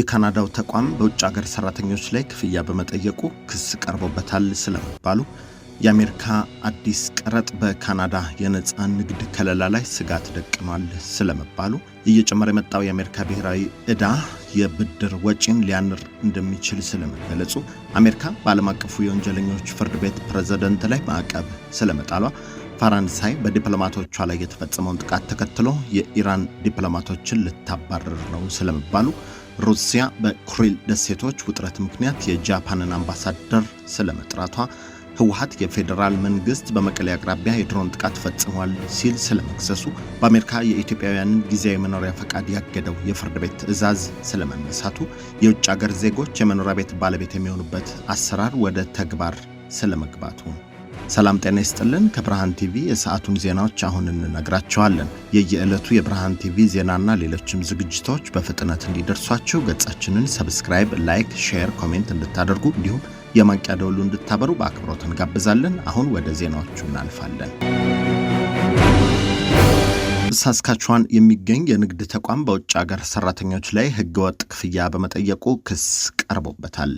የካናዳው ተቋም በውጭ ሀገር ሰራተኞች ላይ ክፍያ በመጠየቁ ክስ ቀርቦበታል ስለመባሉ፣ የአሜሪካ አዲስ ቀረጥ በካናዳ የነፃ ንግድ ከለላ ላይ ስጋት ደቅኗል ስለመባሉ፣ እየጨመረ የመጣው የአሜሪካ ብሔራዊ ዕዳ የብድር ወጪን ሊያንር እንደሚችል ስለመገለጹ፣ አሜሪካ በዓለም አቀፉ የወንጀለኞች ፍርድ ቤት ፕሬዝዳንት ላይ ማዕቀብ ስለመጣሏ፣ ፈረንሳይ በዲፕሎማቶቿ ላይ የተፈጸመውን ጥቃት ተከትሎ የኢራን ዲፕሎማቶችን ልታባረር ነው ስለመባሉ፣ ሩሲያ በኩሪል ደሴቶች ውጥረት ምክንያት የጃፓንን አምባሳደር ስለመጥራቷ፣ ህወሓት የፌዴራል መንግስት በመቀሌ አቅራቢያ የድሮን ጥቃት ፈጽሟል ሲል ስለመክሰሱ፣ በአሜሪካ የኢትዮጵያውያንን ጊዜያዊ መኖሪያ ፈቃድ ያገደው የፍርድ ቤት ትዕዛዝ ስለመነሳቱ፣ የውጭ ሀገር ዜጎች የመኖሪያ ቤት ባለቤት የሚሆኑበት አሰራር ወደ ተግባር ስለመግባቱ። ሰላም ጤና ይስጥልን። ከብርሃን ቲቪ የሰዓቱን ዜናዎች አሁን እንነግራችኋለን። የየዕለቱ የብርሃን ቲቪ ዜናና ሌሎችም ዝግጅቶች በፍጥነት እንዲደርሷችሁ ገጻችንን ሰብስክራይብ፣ ላይክ፣ ሼር፣ ኮሜንት እንድታደርጉ እንዲሁም የማንቂያ ደወሉ እንድታበሩ በአክብሮት እንጋብዛለን። አሁን ወደ ዜናዎቹ እናልፋለን። ሳስካቹዋን የሚገኝ የንግድ ተቋም በውጭ ሀገር ሰራተኞች ላይ ህገወጥ ክፍያ በመጠየቁ ክስ ቀርቦበታል።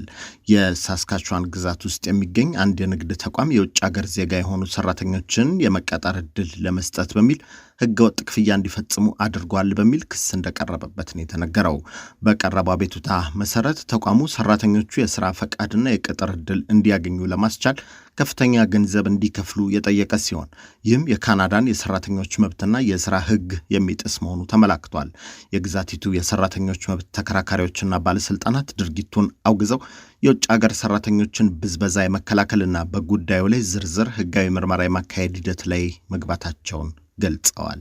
የሳስካቹዋን ግዛት ውስጥ የሚገኝ አንድ የንግድ ተቋም የውጭ ሀገር ዜጋ የሆኑ ሰራተኞችን የመቀጠር ዕድል ለመስጠት በሚል ህገወጥ ክፍያ እንዲፈጽሙ አድርጓል በሚል ክስ እንደቀረበበት ነው የተነገረው። በቀረበው አቤቱታ መሰረት ተቋሙ ሰራተኞቹ የስራ ፈቃድና የቅጥር ዕድል እንዲያገኙ ለማስቻል ከፍተኛ ገንዘብ እንዲከፍሉ የጠየቀ ሲሆን ይህም የካናዳን የሰራተኞች መብትና የስራ ህግ የሚጥስ መሆኑ ተመላክቷል። የግዛቲቱ የሰራተኞች መብት ተከራካሪዎችና ባለስልጣናት ድርጊቱን አውግዘው የውጭ ሀገር ሰራተኞችን ብዝበዛ የመከላከልና በጉዳዩ ላይ ዝርዝር ህጋዊ ምርመራ የማካሄድ ሂደት ላይ መግባታቸውን ገልጸዋል።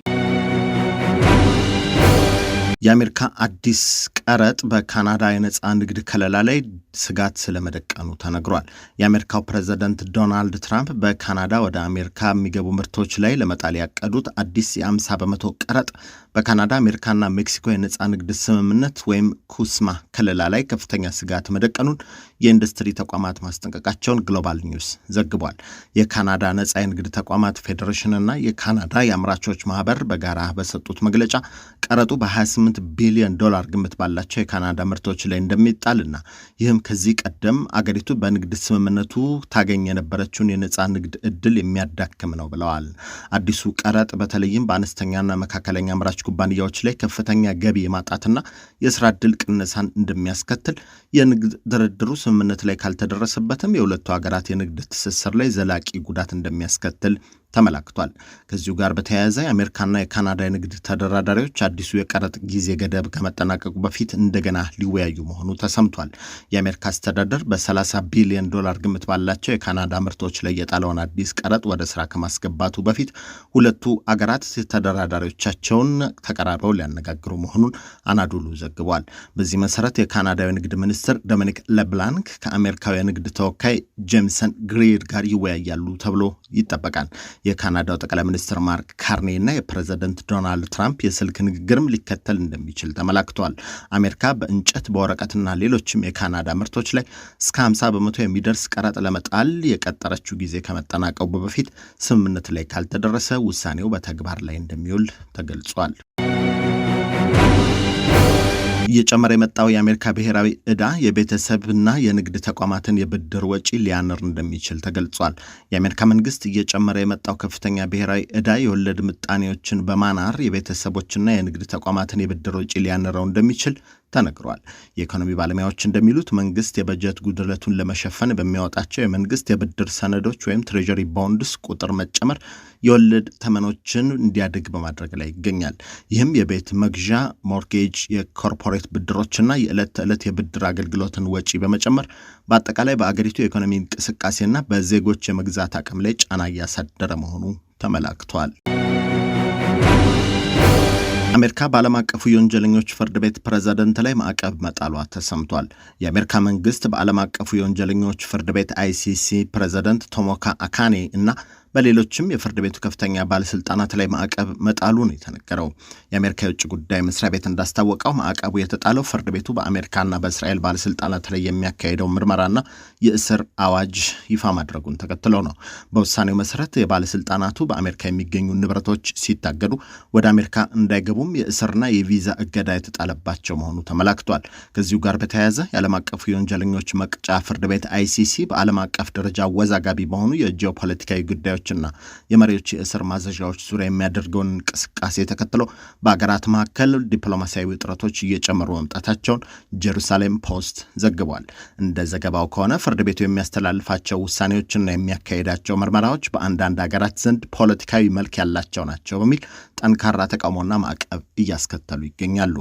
የአሜሪካ አዲስ ቀረጥ በካናዳ የነፃ ንግድ ከለላ ላይ ስጋት ስለመደቀኑ ተነግሯል። የአሜሪካው ፕሬዝዳንት ዶናልድ ትራምፕ በካናዳ ወደ አሜሪካ የሚገቡ ምርቶች ላይ ለመጣል ያቀዱት አዲስ የ50 በመቶ ቀረጥ በካናዳ አሜሪካና ሜክሲኮ የነፃ ንግድ ስምምነት ወይም ኩስማ ከለላ ላይ ከፍተኛ ስጋት መደቀኑን የኢንዱስትሪ ተቋማት ማስጠንቀቃቸውን ግሎባል ኒውስ ዘግቧል። የካናዳ ነፃ የንግድ ተቋማት ፌዴሬሽንና የካናዳ የአምራቾች ማህበር በጋራ በሰጡት መግለጫ ቀረጡ በ28 ቢሊዮን ዶላር ግምት ባላቸው የካናዳ ምርቶች ላይ እንደሚጣልና ይህም ከዚህ ቀደም አገሪቱ በንግድ ስምምነቱ ታገኝ የነበረችውን የነፃ ንግድ ዕድል የሚያዳክም ነው ብለዋል። አዲሱ ቀረጥ በተለይም በአነስተኛና መካከለኛ አምራች ኩባንያዎች ላይ ከፍተኛ ገቢ የማጣትና የስራ ዕድል ቅነሳን እንደሚያስከትል፣ የንግድ ድርድሩ ስምምነት ላይ ካልተደረሰበትም የሁለቱ ሀገራት የንግድ ትስስር ላይ ዘላቂ ጉዳት እንደሚያስከትል ተመላክቷል። ከዚሁ ጋር በተያያዘ የአሜሪካና የካናዳ የንግድ ተደራዳሪዎች አዲሱ የቀረጥ ጊዜ ገደብ ከመጠናቀቁ በፊት እንደገና ሊወያዩ መሆኑ ተሰምቷል። የአሜሪካ አስተዳደር በ30 ቢሊዮን ዶላር ግምት ባላቸው የካናዳ ምርቶች ላይ የጣለውን አዲስ ቀረጥ ወደ ስራ ከማስገባቱ በፊት ሁለቱ አገራት ተደራዳሪዎቻቸውን ተቀራርበው ሊያነጋግሩ መሆኑን አናዶሉ ዘግቧል። በዚህ መሰረት የካናዳዊ ንግድ ሚኒስትር ዶሚኒክ ለብላንክ ከአሜሪካዊ የንግድ ተወካይ ጄምሰን ግሪር ጋር ይወያያሉ ተብሎ ይጠበቃል። የካናዳው ጠቅላይ ሚኒስትር ማርክ ካርኔ እና የፕሬዝዳንት ዶናልድ ትራምፕ የስልክ ንግግርም ሊከተል እንደሚችል ተመላክቷል። አሜሪካ በእንጨት በወረቀትና ሌሎችም የካናዳ ምርቶች ላይ እስከ 50 በመቶ የሚደርስ ቀረጥ ለመጣል የቀጠረችው ጊዜ ከመጠናቀቁ በፊት ስምምነት ላይ ካልተደረሰ ውሳኔው በተግባር ላይ እንደሚውል ተገልጿል። እየጨመረ የመጣው የአሜሪካ ብሔራዊ ዕዳ የቤተሰብና የንግድ ተቋማትን የብድር ወጪ ሊያንር እንደሚችል ተገልጿል። የአሜሪካ መንግስት እየጨመረ የመጣው ከፍተኛ ብሔራዊ ዕዳ የወለድ ምጣኔዎችን በማናር የቤተሰቦችና የንግድ ተቋማትን የብድር ወጪ ሊያንረው እንደሚችል ተነግሯል። የኢኮኖሚ ባለሙያዎች እንደሚሉት መንግስት የበጀት ጉድለቱን ለመሸፈን በሚያወጣቸው የመንግስት የብድር ሰነዶች ወይም ትሬጀሪ ቦንድስ ቁጥር መጨመር የወለድ ተመኖችን እንዲያድግ በማድረግ ላይ ይገኛል። ይህም የቤት መግዣ፣ ሞርጌጅ፣ የኮርፖሬት ብድሮችና የዕለት ተዕለት የብድር አገልግሎትን ወጪ በመጨመር በአጠቃላይ በአገሪቱ የኢኮኖሚ እንቅስቃሴና በዜጎች የመግዛት አቅም ላይ ጫና እያሳደረ መሆኑ ተመላክቷል። አሜሪካ በዓለም አቀፉ የወንጀለኞች ፍርድ ቤት ፕሬዝዳንት ላይ ማዕቀብ መጣሏ ተሰምቷል። የአሜሪካ መንግስት በዓለም አቀፉ የወንጀለኞች ፍርድ ቤት ICC ፕሬዝዳንት ቶሞካ አካኔ እና በሌሎችም የፍርድ ቤቱ ከፍተኛ ባለስልጣናት ላይ ማዕቀብ መጣሉ ነው የተነገረው። የአሜሪካ የውጭ ጉዳይ መስሪያ ቤት እንዳስታወቀው ማዕቀቡ የተጣለው ፍርድ ቤቱ በአሜሪካና በእስራኤል ባለስልጣናት ላይ የሚያካሄደው ምርመራና የእስር አዋጅ ይፋ ማድረጉን ተከትሎ ነው። በውሳኔው መሰረት የባለስልጣናቱ በአሜሪካ የሚገኙ ንብረቶች ሲታገዱ ወደ አሜሪካ እንዳይገቡም የእስርና የቪዛ እገዳ የተጣለባቸው መሆኑ ተመላክቷል። ከዚሁ ጋር በተያያዘ የዓለም አቀፉ የወንጀለኞች መቅጫ ፍርድ ቤት ICC በዓለም አቀፍ ደረጃ አወዛጋቢ በሆኑ የጂኦፖለቲካዊ ጉዳዮችና የመሪዎች የእስር ማዘዣዎች ዙሪያ የሚያደርገውን እንቅስቃሴ ተከትሎ በአገራት መካከል ዲፕሎማሲያዊ ውጥረቶች እየጨመሩ መምጣታቸውን ጄሩሳሌም ፖስት ዘግቧል። እንደ ዘገባው ከሆነ ፍርድ ቤቱ የሚያስተላልፋቸው ውሳኔዎችና የሚያካሄዳቸው ምርመራዎች በአንዳንድ ሀገራት ዘንድ ፖለቲካዊ መልክ ያላቸው ናቸው በሚል ጠንካራ ተቃውሞና ማዕቀብ እያስከተሉ ይገኛሉ።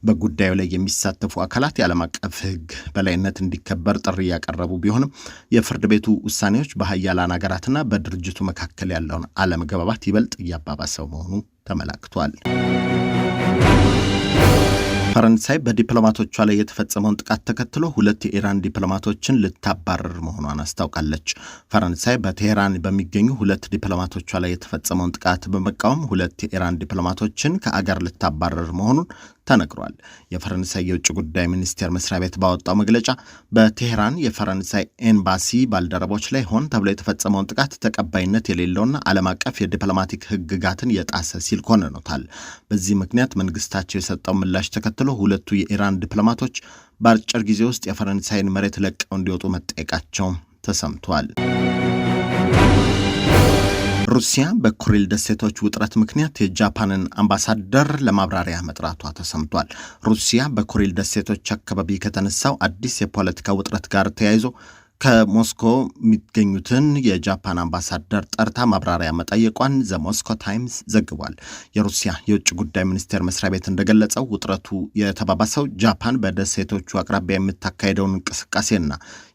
በጉዳዩ ላይ የሚሳተፉ አካላት የዓለም አቀፍ ሕግ በላይነት እንዲከበር ጥሪ ያቀረቡ ቢሆንም የፍርድ ቤቱ ውሳኔዎች በሀያላን ሀገራትና በድርጅቱ መካከል ያለውን አለመግባባት ይበልጥ እያባባሰው መሆኑ ተመላክቷል። ፈረንሳይ በዲፕሎማቶቿ ላይ የተፈጸመውን ጥቃት ተከትሎ 2 የኢራን ዲፕሎማቶችን ልታባረር መሆኗን አስታውቃለች። ፈረንሳይ በቴሄራን በሚገኙ 2 ዲፕሎማቶቿ ላይ የተፈጸመውን ጥቃት በመቃወም 2 የኢራን ዲፕሎማቶችን ከአገር ልታባረር መሆኑን ተነግሯል። የፈረንሳይ የውጭ ጉዳይ ሚኒስቴር መስሪያ ቤት ባወጣው መግለጫ በቴሄራን የፈረንሳይ ኤምባሲ ባልደረቦች ላይ ሆን ተብሎ የተፈጸመውን ጥቃት ተቀባይነት የሌለውና ዓለም አቀፍ የዲፕሎማቲክ ሕግጋትን የጣሰ ሲል ኮንኖታል። በዚህ ምክንያት መንግስታቸው የሰጠው ምላሽ ተከትሎ 2 የኢራን ዲፕሎማቶች በአጭር ጊዜ ውስጥ የፈረንሳይን መሬት ለቀው እንዲወጡ መጠየቃቸው ተሰምቷል። ሩሲያ በኩሪል ደሴቶች ውጥረት ምክንያት የጃፓንን አምባሳደር ለማብራሪያ መጥራቷ ተሰምቷል። ሩሲያ በኩሪል ደሴቶች አካባቢ ከተነሳው አዲስ የፖለቲካ ውጥረት ጋር ተያይዞ ከሞስኮ የሚገኙትን የጃፓን አምባሳደር ጠርታ ማብራሪያ መጠየቋን ዘ ሞስኮ ታይምስ ዘግቧል። የሩሲያ የውጭ ጉዳይ ሚኒስቴር መስሪያ ቤት እንደገለጸው ውጥረቱ የተባባሰው ጃፓን በደሴቶቹ አቅራቢያ የምታካሄደውን እንቅስቃሴና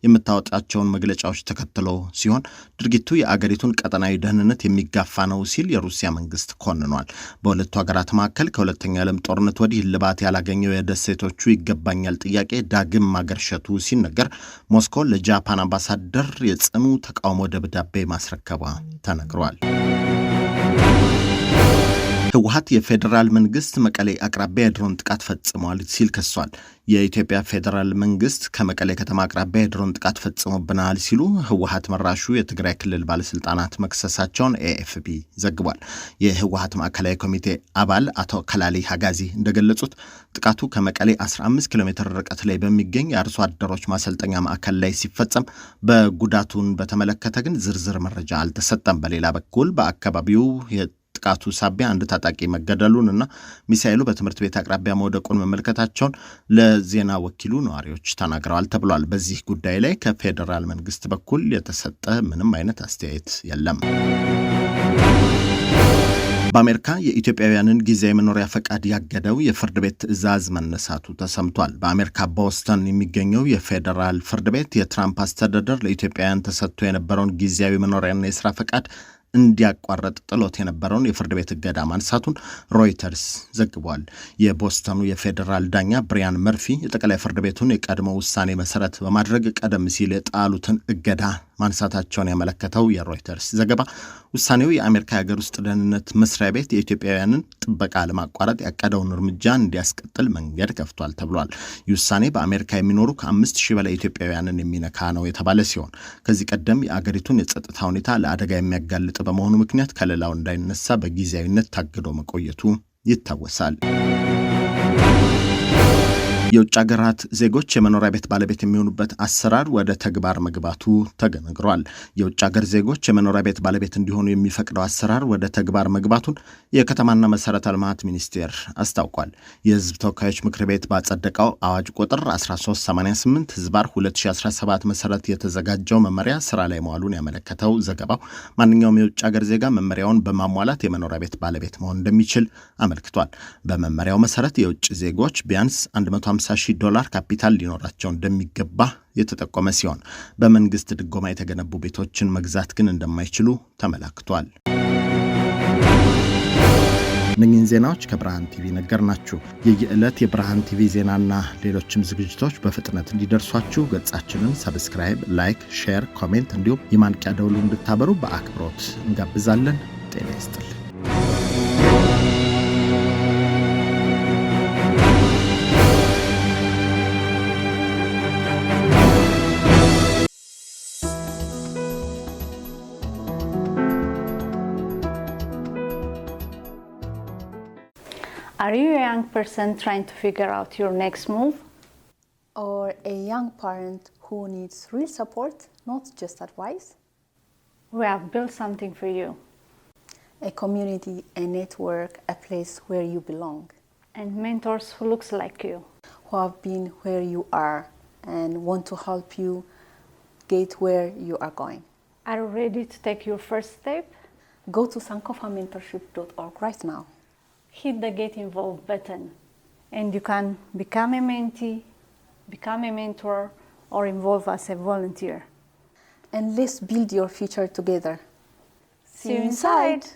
የምታወጣቸውን መግለጫዎች ተከትሎ ሲሆን ድርጊቱ የአገሪቱን ቀጠናዊ ደህንነት የሚጋፋ ነው ሲል የሩሲያ መንግስት ኮንኗል። በሁለቱ ሀገራት መካከል ከሁለተኛው ዓለም ጦርነት ወዲህ እልባት ያላገኘው የደሴቶቹ ይገባኛል ጥያቄ ዳግም ማገርሸቱ ሲነገር ሞስኮ ለጃፓን አምባሳደር የጽኑ ተቃውሞ ደብዳቤ ማስረከቧ ተነግሯል። ህወሓት የፌዴራል መንግስት መቀሌ አቅራቢያ የድሮን ጥቃት ፈጽሟል ሲል ከሷል። የኢትዮጵያ ፌዴራል መንግስት ከመቀሌ ከተማ አቅራቢያ የድሮን ጥቃት ፈጽሞብናል ሲሉ ህወሓት መራሹ የትግራይ ክልል ባለስልጣናት መክሰሳቸውን AFP ዘግቧል። የህወሓት ማዕከላዊ ኮሚቴ አባል አቶ ከላሊ ሀጋዚ እንደገለጹት ጥቃቱ ከመቀሌ 15 ኪሎ ሜትር ርቀት ላይ በሚገኝ የአርሶ አደሮች ማሰልጠኛ ማዕከል ላይ ሲፈጸም በጉዳቱን በተመለከተ ግን ዝርዝር መረጃ አልተሰጠም። በሌላ በኩል በአካባቢው ጥቃቱ ሳቢያ አንድ ታጣቂ መገደሉን እና ሚሳኤሉ በትምህርት ቤት አቅራቢያ መውደቁን መመልከታቸውን ለዜና ወኪሉ ነዋሪዎች ተናግረዋል ተብሏል። በዚህ ጉዳይ ላይ ከፌዴራል መንግስት በኩል የተሰጠ ምንም አይነት አስተያየት የለም። በአሜሪካ የኢትዮጵያውያንን ጊዜያዊ መኖሪያ ፈቃድ ያገደው የፍርድ ቤት ትዕዛዝ መነሳቱ ተሰምቷል። በአሜሪካ ቦስተን የሚገኘው የፌዴራል ፍርድ ቤት የትራምፕ አስተዳደር ለኢትዮጵያውያን ተሰጥቶ የነበረውን ጊዜያዊ መኖሪያና የስራ ፈቃድ እንዲያቋረጥ ጥሎት የነበረውን የፍርድ ቤት እገዳ ማንሳቱን ሮይተርስ ዘግቧል። የቦስተኑ የፌዴራል ዳኛ ብሪያን መርፊ የጠቅላይ ፍርድ ቤቱን የቀድሞ ውሳኔ መሰረት በማድረግ ቀደም ሲል የጣሉትን እገዳ ማንሳታቸውን ያመለከተው የሮይተርስ ዘገባ ውሳኔው የአሜሪካ የሀገር ውስጥ ደህንነት መስሪያ ቤት የኢትዮጵያውያንን ጥበቃ ለማቋረጥ ያቀደውን እርምጃ እንዲያስቀጥል መንገድ ከፍቷል ተብሏል። ይህ ውሳኔ በአሜሪካ የሚኖሩ ከ5000 በላይ ኢትዮጵያውያንን የሚነካ ነው የተባለ ሲሆን ከዚህ ቀደም የአገሪቱን የጸጥታ ሁኔታ ለአደጋ የሚያጋልጥ በመሆኑ ምክንያት ከሌላው እንዳይነሳ በጊዜያዊነት ታግዶ መቆየቱ ይታወሳል። የውጭ ሀገራት ዜጎች የመኖሪያ ቤት ባለቤት የሚሆኑበት አሰራር ወደ ተግባር መግባቱ ተነግሯል። የውጭ ሀገር ዜጎች የመኖሪያ ቤት ባለቤት እንዲሆኑ የሚፈቅደው አሰራር ወደ ተግባር መግባቱን የከተማና መሰረተ ልማት ሚኒስቴር አስታውቋል። የሕዝብ ተወካዮች ምክር ቤት ባጸደቀው አዋጅ ቁጥር 1388/2017 መሰረት የተዘጋጀው መመሪያ ስራ ላይ መዋሉን ያመለከተው ዘገባው ማንኛውም የውጭ ሀገር ዜጋ መመሪያውን በማሟላት የመኖሪያ ቤት ባለቤት መሆን እንደሚችል አመልክቷል። በመመሪያው መሰረት የውጭ ዜጎች ቢያንስ $150,000 ካፒታል ሊኖራቸው እንደሚገባ የተጠቆመ ሲሆን በመንግስት ድጎማ የተገነቡ ቤቶችን መግዛት ግን እንደማይችሉ ተመላክቷል። እነኚህን ዜናዎች ከብርሃን ቲቪ ነገርናችሁ። የየዕለት የብርሃን ቲቪ ዜናና ሌሎችም ዝግጅቶች በፍጥነት እንዲደርሷችሁ ገጻችንን ሰብስክራይብ፣ ላይክ፣ ሼር፣ ኮሜንት እንዲሁም የማንቂያ ደውሉ እንድታበሩ በአክብሮት እንጋብዛለን። ጤና ይስጥልን። Are you a young person trying to figure out your next move? Or a young parent who needs real support, not just advice? We have built something for you. A community, a network, a place where you belong. And mentors who looks like you. Who have been where you are and want to help you get where you are going. Are you ready to take your first step? Go to sankofamentorship.org right now. Hit the Get Involved button and you can become a mentee, become a mentor, or involve as a volunteer. And let's build your future together. See you inside!